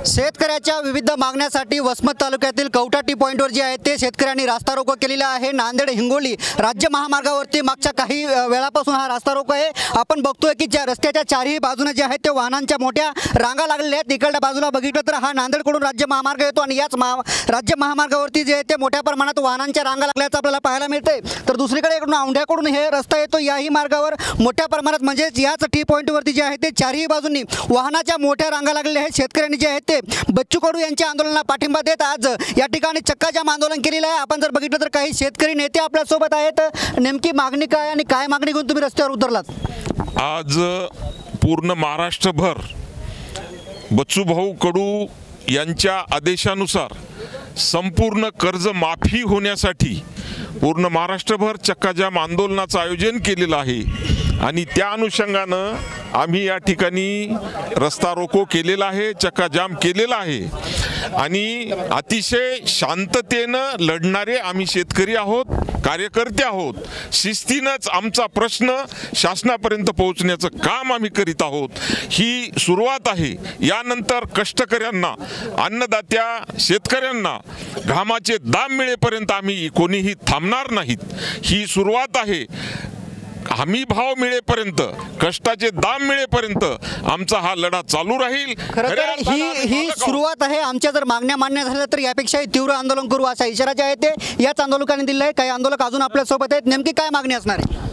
शेतकऱ्याच्या विविध मागण्यासाठी वसमत तालुक्यातील कवठा टी पॉइंटवर जे आहे ते शेतकऱ्यांनी रास्ता रोको केलेला आहे। नांदेड हिंगोली राज्य महामार्गावरती मागच्या काही वेळापासून हा रास्ता रोको आहे। आपण बघतोय की ज्या रस्त्याच्या चारही बाजूने जे आहेत ते वाहनांच्या मोठ्या रांगा लागलेल्या आहेत। इकडच्या बाजूला बघितलं तर हा नांदेडकडून राज्य महामार्ग येतो आणि याच राज्य महामार्गावरती जे आहे ते मोठ्या प्रमाणात वाहनांच्या रांगा लागल्याचं आपल्याला पाहायला मिळते। तर दुसरीकडे इकडून औंढ्याकडून हे रस्ता येतो, याही मार्गावर मोठ्या प्रमाणात म्हणजे याच टी पॉइंटवरती जे आहे ते चारही बाजूंनी वाहनाच्या मोठ्या रांगा लागलेल्या आहेत। शेतकऱ्यांनी जे आहेत ते बच्चू कडू यांच्या आंदोलनाला पाठिंबा देत आज या ठिकाणी चक्काजाम आंदोलन केलेलं आहे। आपण जर बघितलं तर काही शेतकरी नेते आपल्या सोबत आहेत। नेमकी मागणी काय आणि काय मागणी घेऊन तुम्ही रस्त्यावर उतरलात? आज पूर्ण महाराष्ट्रभर बच्चूभाऊ कडू यांच्या आदेशानुसार संपूर्ण कर्ज माफी होण्यासाठी पूर्ण महाराष्ट्रभर चक्काजाम आंदोलनाचं आयोजन केलेलं आहे आणि त्या अनुषंगानं आम्ही या ठिकाणी रस्ता रोको केलेला आहे, चक्काजाम केलेला आहे आणि अतिशय शांततेनं लढणारे आम्ही शेतकरी आहोत, कार्यकर्ते आहोत। शिस्तीनंच आमचा प्रश्न शासनापर्यंत पोहोचण्याचं काम आम्ही करीत आहोत। ही सुरुवात आहे। यानंतर कष्टकऱ्यांना, अन्नदात्या शेतकऱ्यांना घामाचे दाम मिळेपर्यंत आम्ही कोणीही थांबणार नाहीत। ही सुरुवात आहे। हमी भाव मिळेपर्यंत, कष्टाचे दाम मिळेपर्यंत आमचा हा लढा चालू राहील। ही सुरुवात आहे। आमच्या जर मागण्या मान्य झाल्या तर यापेक्षाही तीव्र आंदोलन करू असा इशारा जे आहे ते याच आंदोलकांनी दिला आहे। काही आंदोलक अजून आपल्या सोबत आहेत। नेमकी काय मागणी असणार आहे?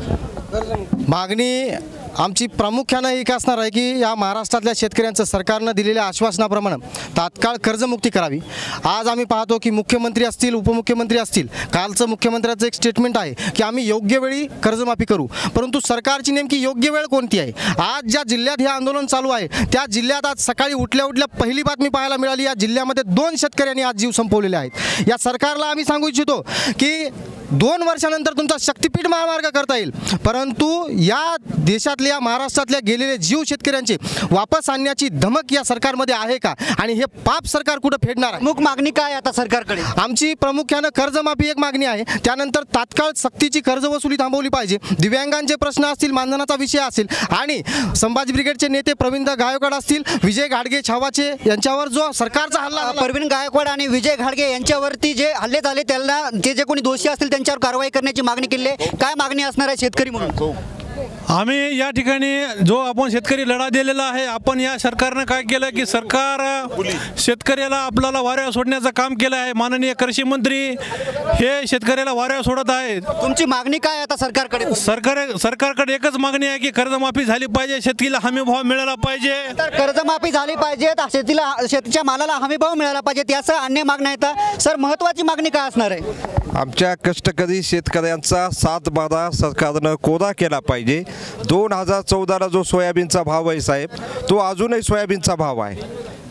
मागणी आमची प्रामुख्यानं एक असणार आहे की या महाराष्ट्रातल्या शेतकऱ्यांचं सरकारनं दिलेल्या आश्वासनाप्रमाणे तात्काळ कर्जमुक्ती करावी। आज आम्ही पाहतो की मुख्यमंत्री असतील, उपमुख्यमंत्री असतील, कालचं मुख्यमंत्र्यांचं एक स्टेटमेंट आहे की आम्ही योग्य वेळी कर्जमाफी करू, परंतु सरकारची नेमकी योग्य वेळ कोणती आहे? आज ज्या जिल्ह्यात हे आंदोलन चालू आहे त्या जिल्ह्यात आज सकाळी उठल्या पहिली बातमी पाहायला मिळाली, या जिल्ह्यामध्ये 2 शेतकऱ्यांनी आज जीव संपवलेले आहेत। या सरकारला आम्ही सांगू इच्छितो की 2 वर्षानंतर तुमचा शक्तीपीठ महामार्ग करता येईल, परंतु या देशातल्या, महाराष्ट्रातल्या गेलेले जीव शेतकऱ्यांचे वापस आणण्याची धमक या सरकारमध्ये आहे का? आणि हे पाप सरकार कुठं फेडणार आहे? प्रमुख मागणी काय आता सरकारकडे? आमची प्रामुख्यानं कर्जमाफी एक मागणी आहे, त्यानंतर तात्काळ सक्तीची कर्ज वसुली थांबवली पाहिजे। दिव्यांगांचे प्रश्न असतील, मानधनाचा विषय असेल आणि संभाजी ब्रिगेडचे नेते प्रवीण गायकवाड असतील, विजय घाडगे छावाचे यांच्यावर जो सरकारचा हल्ला, प्रवीण गायकवाड आणि विजय घाडगे यांच्यावरती जे हल्ले झाले त्यांना जे कोणी दोषी असतील त्यांच्यावर कारवाई करण्याची मागणी केली आहे। काय मागणी असणार आहे शेतकरी म्हणून? आम्ही या ठिकाणी जो आपण शेतकरी लढा दिलेला आहे, आपण या सरकारनं काय केलं की सरकार शेतकऱ्याला आपल्याला वाऱ्यावर सोडण्याचं काम केलं आहे। माननीय कृषी मंत्री हे शेतकऱ्याला वाऱ्यावर सोडत आहेत। तुमची मागणी काय आता सरकारकडे? सरकारकडे एकच मागणी आहे की कर्जमाफी झाली पाहिजे, शेतीला हमी भाव मिळाला पाहिजे। तर कर्जमाफी झाली पाहिजे, शेतीच्या मालाला हमी भाव मिळाला पाहिजे, यासह अन्य मागण्या आहेत। सर, महत्त्वाची मागणी काय असणार आहे? आमच्या कष्टकरी शेतकऱ्यांचा 7 बारा सरकारनं कोरा केला पाहिजे। 2014ला जो सोयाबीनचा भाव आहे साहेब, तो अजूनही सोयाबीनचा भाव आहे।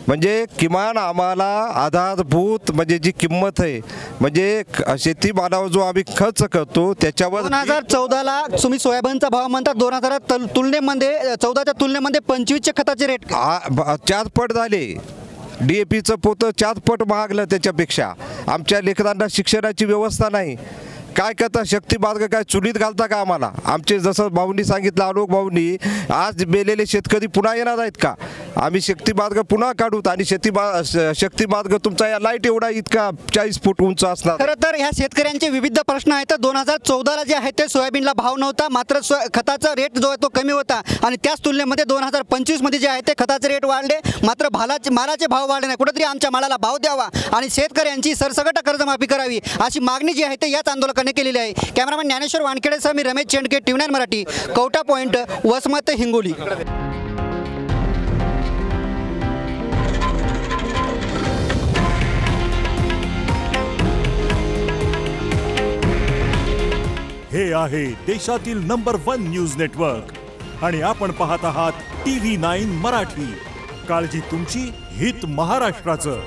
म्हणजे किमान आम्हाला आधारभूत म्हणजे जी किंमत आहे, म्हणजे शेतीमालावर जो आम्ही खर्च करतो त्याच्यावर 2014ला तुम्ही सोयाबीनचा भाव म्हणतात, 2000 तुलनेमध्ये 14च्या तुलनेमध्ये 25चे खताचे रेट 4 पट झाले। DAPचं पोतं 4 पट महागलं त्याच्यापेक्षा। आमच्या लेकरांना शिक्षणाची व्यवस्था नाही। काय करता? शक्ती मार्ग काय चुलीत घालता का आम्हाला? आमचे जसं भाऊंनी सांगितलं, आलोक भाऊंनी, आज मेलेले शेतकरी पुन्हा येणार आहेत का? आम्ही शक्ती मार्ग पुन्हा काढूत आणि शक्ती मार्ग तुमचा या लाईट एवढा इतका 40 फूट उंच असणार। खरं तर ह्या शेतकऱ्यांचे विविध प्रश्न आहेत। 2014ला जे आहे ते सोयाबीनला भाव नव्हता, मात्र खताचा रेट जो आहे तो कमी होता आणि त्याच तुलनेमध्ये 2025 मध्ये जे आहे ते खताचे रेट वाढले, मात्र मालाचे भाव वाढले नाही। कुठेतरी आमच्या मालाला भाव द्यावा आणि शेतकऱ्यांची सरसकट कर्जमाफी करावी अशी मागणी जी आहे ते याच आंदोलकांनी केलेली आहे। कॅमेरामॅन ज्ञानेश्वर वानखेडेसह मी रमेश चेंडके, TV9 मराठी, कवठा पॉइंट, वसमत, हिंगोली। हे आहे देशातील नंबर 1 न्यूज नेटवर्क आणि आपण पाहत आहात TV9 मराठी। काळजी तुमची, हित महाराष्ट्राचं।